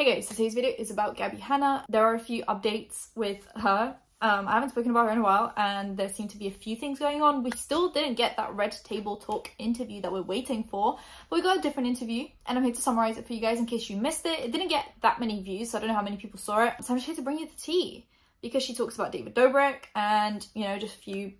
Hey guys, so today's video is about Gabbie Hanna. There are a few updates with her. I haven't spoken about her in a while and there seem to be a few things going on. We still didn't get that Red Table Talk interview that we're waiting for, but we got a different interview and I'm here to summarize it for you guys in case you missed it. It didn't get that many views, so I don't know how many people saw it. So I'm just here to bring you the tea because she talks about David Dobrik and, you know, just a few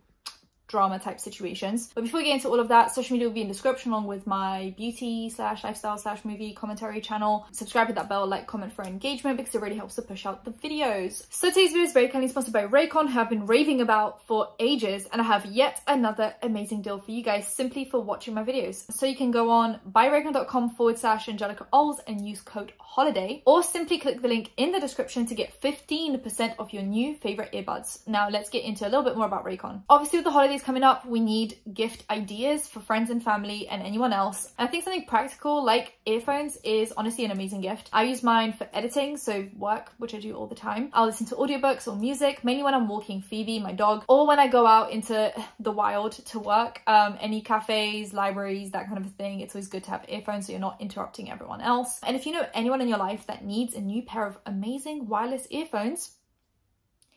drama type situations. But before we get into all of that, social media will be in the description along with my beauty / lifestyle / movie commentary channel. Subscribe, hit that bell, like, comment for engagement because it really helps to push out the videos. So today's video is very kindly sponsored by Raycon, who I've been raving about for ages, and I have yet another amazing deal for you guys simply for watching my videos. So you can go on buyraycon.com / Angelika Oles and use code HOLIDAY, or simply click the link in the description to get 15% off your new favorite earbuds. Now let's get into a little bit more about Raycon. Obviously with the holidays coming up, we need gift ideas for friends and family and anyone else. And I think something practical like earphones is honestly an amazing gift. I use mine for editing, so work, which I do all the time. I'll listen to audiobooks or music, mainly when I'm walking Phoebe, my dog, or when I go out into the wild to work. Any cafes, libraries, that kind of a thing. It's always good to have earphones so you're not interrupting everyone else. And if you know anyone in your life that needs a new pair of amazing wireless earphones,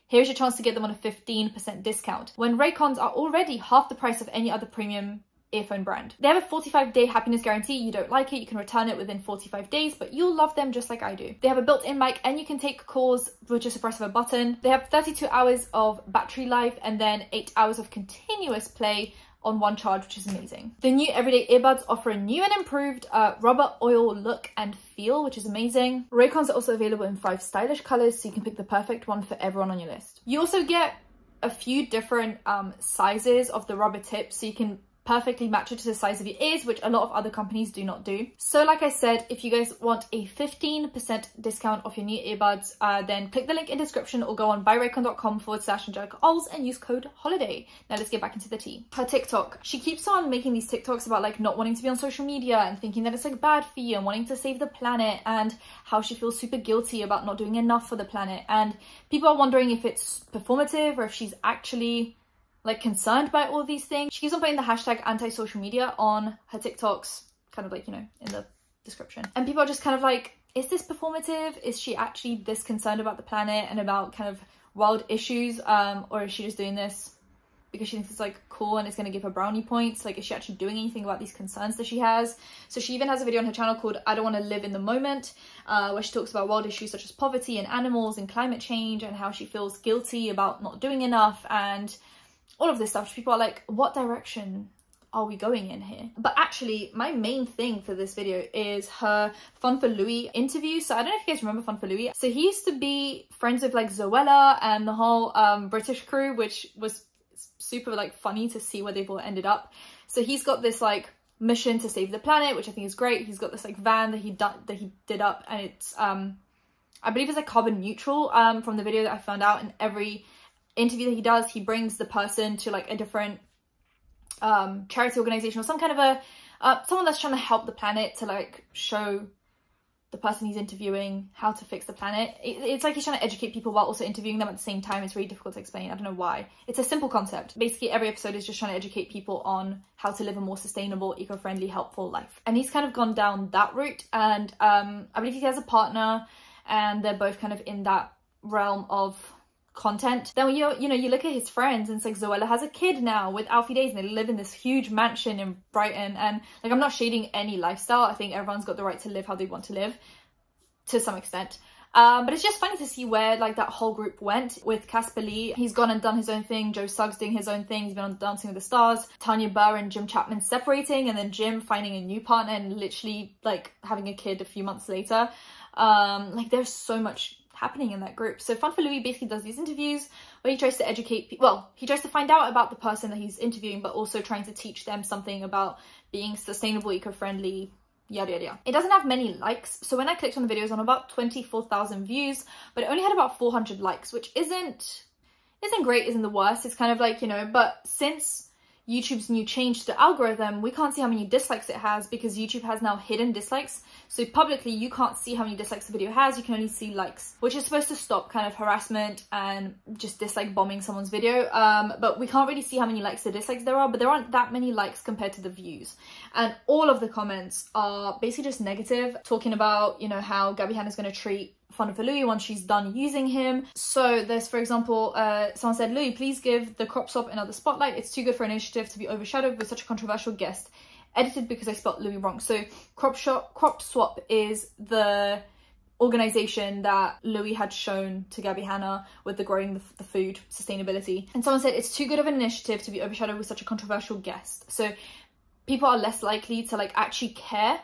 here's your chance to get them on a 15% discount when Raycons are already half the price of any other premium earphone brand. They have a 45-day happiness guarantee. You don't like it, you can return it within 45 days, but you'll love them just like I do. They have a built-in mic and you can take calls with just a press of a button. They have 32 hours of battery life and then 8 hours of continuous play on one charge, which is amazing. The new everyday earbuds offer a new and improved rubber oil look and feel, which is amazing. Raycons are also available in 5 stylish colors, so you can pick the perfect one for everyone on your list. You also get a few different sizes of the rubber tips, so you can perfectly match it to the size of your ears, which a lot of other companies do not do. So like I said, if you guys want a 15% discount off your new earbuds, then click the link in description or go on buyraycon.com / Angelika Oles and use code HOLIDAY. Now let's get back into the tea. Her TikTok. She keeps on making these TikToks about like not wanting to be on social media and thinking that it's like bad for you and wanting to save the planet and how she feels super guilty about not doing enough for the planet. And people are wondering if it's performative or if she's actually like concerned by all these things. She keeps on putting the hashtag anti-social media on her TikToks, kind of like, you know, in the description. And people are just kind of like, is this performative? Is she actually this concerned about the planet and about kind of world issues? Or is she just doing this because she thinks it's like cool and it's going to give her brownie points? Like, is she actually doing anything about these concerns that she has? So she even has a video on her channel called I Don't Want to Live in the Moment, where she talks about world issues such as poverty and animals and climate change and how she feels guilty about not doing enough and all of this stuff. People are like, what direction are we going in here? But actually, my main thing for this video is her Fun for Louis interview. So I don't know if you guys remember Fun for Louis. So he used to be friends with like Zoella and the whole British crew, which was super like funny to see where they've all ended up. So he's got this like mission to save the planet, which I think is great. He's got this like van that he did up, and it's I believe it's like carbon neutral from the video that I found out. And every interview that he does, he brings the person to like a different charity organization or some kind of a someone that's trying to help the planet, to like show the person he's interviewing how to fix the planet. It's like he's trying to educate people while also interviewing them at the same time. It's really difficult to explain. I don't know why. It's a simple concept. Basically every episode is just trying to educate people on how to live a more sustainable, eco-friendly, helpful life. And he's kind of gone down that route, and I believe he has a partner and they're both kind of in that realm of content. Then when you look at his friends, and it's like Zoella has a kid now with Alfie Days and they live in this huge mansion in Brighton. And like, I'm not shading any lifestyle. I think everyone's got the right to live how they want to live to some extent. But it's just funny to see where like that whole group went. With Casper Lee, he's gone and done his own thing. Joe Suggs doing his own thing. He's been on Dancing with the Stars. Tanya Burr and Jim Chapman separating, and then Jim finding a new partner and literally like having a kid a few months later. Like, there's so much happening in that group. So Fun for Louis basically does these interviews where he tries to educate people. Well, he tries to find out about the person that he's interviewing, but also trying to teach them something about being sustainable, eco-friendly, yada yada yada. It doesn't have many likes, so when I clicked on the videos, on about 24,000 views, but it only had about 400 likes, which isn't great, isn't the worst. It's kind of like, you know, but since YouTube's new change to the algorithm, we can't see how many dislikes it has because YouTube has now hidden dislikes. So publicly, you can't see how many dislikes the video has, you can only see likes, which is supposed to stop kind of harassment and just dislike bombing someone's video. But we can't really see how many likes or dislikes there are, but there aren't that many likes compared to the views. And all of the comments are basically just negative, talking about, you know, how Gabbie Hanna is going to treat Fun for Louis once she's done using him. So there's, for example, someone said, Louis, please give the crop swap another spotlight. It's too good for an initiative to be overshadowed with such a controversial guest. Edited because I spelled Louis wrong. So crop swap is the organization that Louis had shown to Gabbie Hanna with the growing the food sustainability. And someone said it's too good of an initiative to be overshadowed with such a controversial guest. So people are less likely to like actually care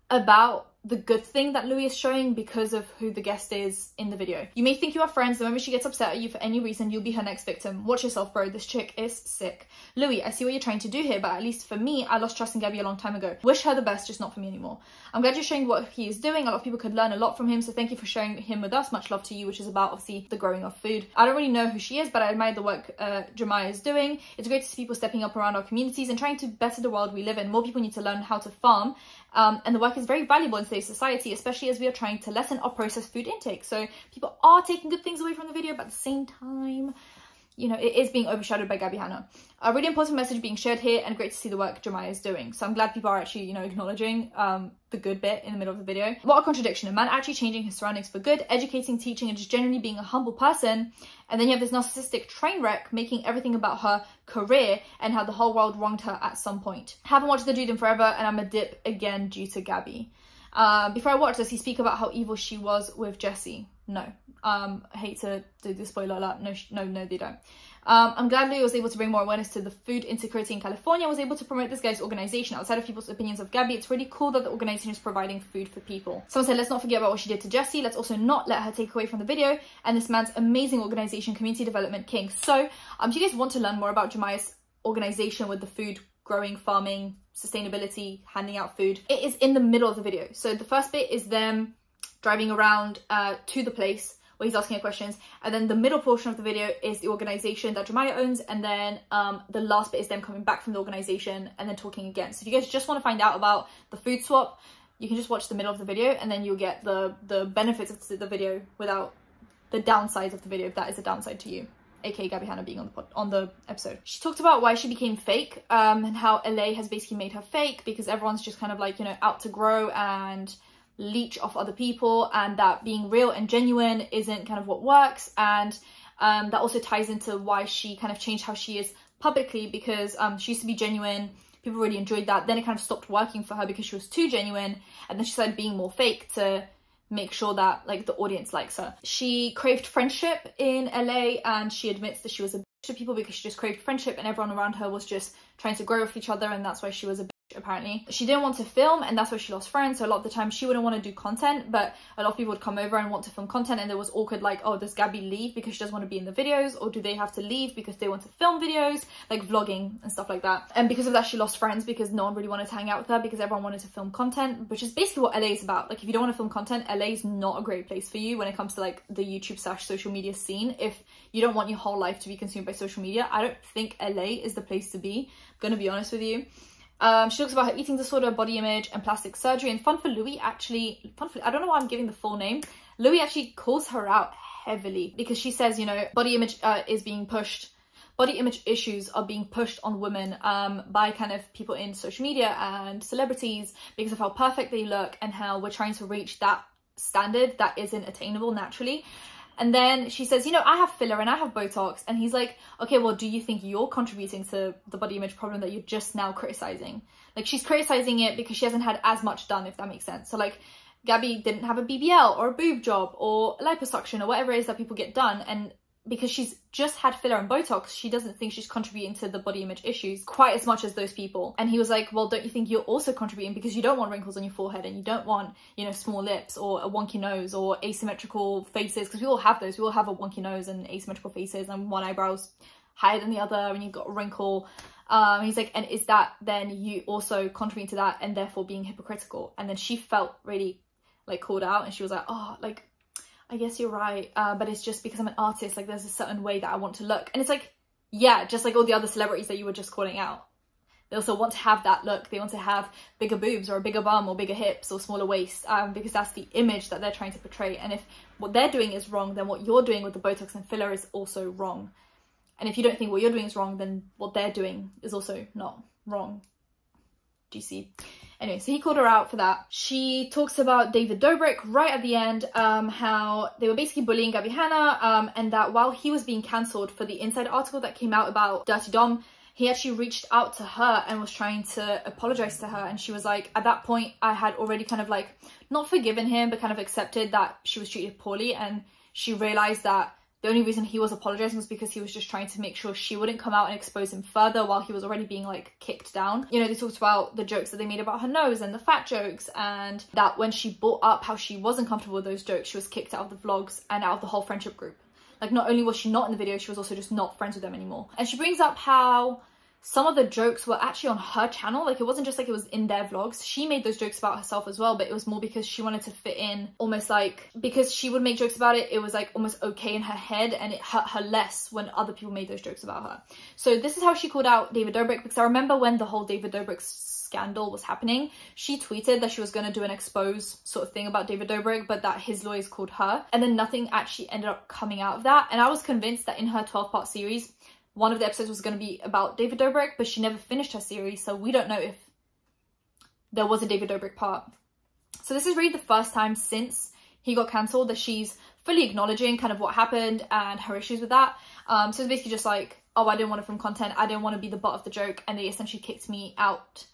about the good thing that Louis is showing because of who the guest is in the video. You may think you are friends, the moment she gets upset at you for any reason, you'll be her next victim. Watch yourself, bro. This chick is sick. Louis, I see what you're trying to do here, but at least for me, I lost trust in Gabbie a long time ago. Wish her the best, just not for me anymore. I'm glad you're showing what he is doing. A lot of people could learn a lot from him, so thank you for sharing him with us. Much love to you, which is about, obviously, the growing of food. I don't really know who she is, but I admire the work Jemiah is doing. It's great to see people stepping up around our communities and trying to better the world we live in. More people need to learn how to farm, and the work is very valuable in today's society, especially as we are trying to lessen our processed food intake. So people are taking good things away from the video, but at the same time, you know, it is being overshadowed by Gabbie Hanna. A really important message being shared here, and great to see the work Jemiah is doing. So I'm glad people are actually, you know, acknowledging the good bit in the middle of the video. What a contradiction. A man actually changing his surroundings for good, educating, teaching, and just generally being a humble person. And then you have this narcissistic train wreck making everything about her career and how the whole world wronged her at some point. Haven't watched the dude in forever, and I'm a dip again due to Gabbie. Before I watched this, he speak about how evil she was with Jesse. No. I hate to do the spoiler alert. No, they don't. I'm glad Louis was able to bring more awareness to the food insecurity in California, was able to promote this guy's organization outside of people's opinions of Gabbie. It's really cool that the organization is providing food for people. Someone said, let's not forget about what she did to Jesse. Let's also not let her take away from the video and this man's amazing organization, Community Development King. So, do you guys want to learn more about Jemiah's organization with the food growing, farming, sustainability, handing out food? It is in the middle of the video. So the first bit is them driving around to the place where he's asking her questions, and then the middle portion of the video is the organization that Jemiah owns, and then the last bit is them coming back from the organization and then talking again. So if you guys just want to find out about the food swap, you can just watch the middle of the video, and then you'll get the benefits of the video without the downsides of the video, if that is a downside to you, aka Gabbie Hanna being on the episode. She talked about why she became fake, and how LA has basically made her fake because everyone's just kind of like, you know, out to grow and leech off other people, and that being real and genuine isn't kind of what works. And that also ties into why she kind of changed how she is publicly, because she used to be genuine, people really enjoyed that, then it kind of stopped working for her because she was too genuine, and then she started being more fake to make sure that like the audience likes her. She craved friendship in LA, and she admits that she was a bitch to people because she just craved friendship and everyone around her was just trying to grow with each other, and that's why she was a bitch, apparently. She didn't want to film, and that's why she lost friends. So a lot of the time she wouldn't want to do content, but a lot of people would come over and want to film content, and there was awkward like, oh, does Gabbie leave because she doesn't want to be in the videos, or do they have to leave because they want to film videos, like vlogging and stuff like that. And because of that, she lost friends because no one really wanted to hang out with her because everyone wanted to film content, which is basically what LA is about. Like, if you don't want to film content, LA is not a great place for you when it comes to like the YouTube / social media scene. If you don't want your whole life to be consumed by social media, I don't think LA is the place to be, I'm gonna be honest with you. She talks about her eating disorder, body image, and plastic surgery. And Fun for Louis actually, I don't know why I'm giving the full name. Louis actually calls her out heavily because she says, you know, body image is being pushed. Body image issues are being pushed on women by kind of people in social media and celebrities because of how perfect they look and how we're trying to reach that standard that isn't attainable naturally. And then she says, you know, I have filler and I have Botox. And he's like, okay, well, do you think you're contributing to the body image problem that you're just now criticizing? Like, she's criticizing it because she hasn't had as much done, if that makes sense. So like, Gabbie didn't have a BBL or a boob job or liposuction or whatever it is that people get done. And because she's just had filler and Botox, she doesn't think she's contributing to the body image issues quite as much as those people. And he was like, well, don't you think you're also contributing because you don't want wrinkles on your forehead and you don't want, you know, small lips or a wonky nose or asymmetrical faces? Because we all have those. We all have a wonky nose and asymmetrical faces, and one eyebrow's higher than the other and you've got a wrinkle. He's like, and is that then you also contributing to that and therefore being hypocritical? And then she felt really like called out, and she was like, oh, like, I guess you're right, but it's just because I'm an artist, like there's a certain way that I want to look. And it's like, yeah, just like all the other celebrities that you were just calling out. They also want to have that look. They want to have bigger boobs or a bigger bum or bigger hips or smaller waist, because that's the image that they're trying to portray. And if what they're doing is wrong, then what you're doing with the Botox and filler is also wrong. And if you don't think what you're doing is wrong, then what they're doing is also not wrong. Do you see? Anyway, so he called her out for that. She talks about David Dobrik right at the end, how they were basically bullying Gabbie Hanna, and that while he was being cancelled for the Inside article that came out about Dirty Dom, he actually reached out to her and was trying to apologize to her. And she was like, at that point, I had already kind of like, not forgiven him, but kind of accepted that she was treated poorly. And she realized that the only reason he was apologizing was because he was just trying to make sure she wouldn't come out and expose him further while he was already being like kicked down. You know, they talked about the jokes that they made about her nose and the fat jokes, and that when she brought up how she wasn't comfortable with those jokes, she was kicked out of the vlogs and out of the whole friendship group. Like, not only was she not in the video, she was also just not friends with them anymore. And she brings up how some of the jokes were actually on her channel. Like, it wasn't just like it was in their vlogs. She made those jokes about herself as well, but it was more because she wanted to fit in, almost like, because she would make jokes about it, it was like almost okay in her head, and it hurt her less when other people made those jokes about her. So this is how she called out David Dobrik, because I remember when the whole David Dobrik scandal was happening, she tweeted that she was going to do an expose sort of thing about David Dobrik, but that his lawyers called her, and then nothing actually ended up coming out of that. And I was convinced that in her 12-part series, one of the episodes was going to be about David Dobrik, but she never finished her series, so we don't know if there was a David Dobrik part. So this is really the first time since he got cancelled that she's fully acknowledging kind of what happened and her issues with that. So it's basically just like, oh, I didn't want to film content, I didn't want to be the butt of the joke, and they essentially kicked me out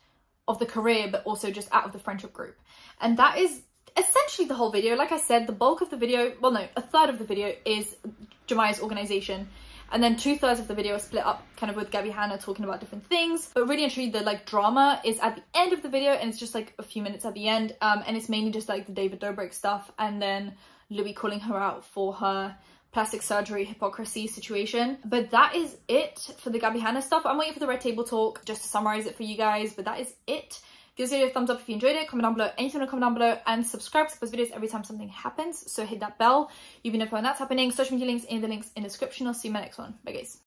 of the career, but also just out of the friendship group. And that is essentially the whole video. Like I said, the bulk of the video, well no, a third of the video is Jemiah's organization. And then 2/3 of the video is split up kind of with Gabbie Hanna talking about different things. But really and truly, the like drama is at the end of the video, and it's just like a few minutes at the end. And it's mainly just like the David Dobrik stuff, and then Louis calling her out for her plastic surgery hypocrisy situation. But that is it for the Gabbie Hanna stuff. I'm waiting for the red table talk just to summarize it for you guys, but that is it. Give this video a thumbs up if you enjoyed it, comment down below anything to comment down below, and subscribe to post videos every time something happens. So hit that bell, you'll be notified when that's happening. Social media links in the links in the description. I'll see you in my next one. Bye guys.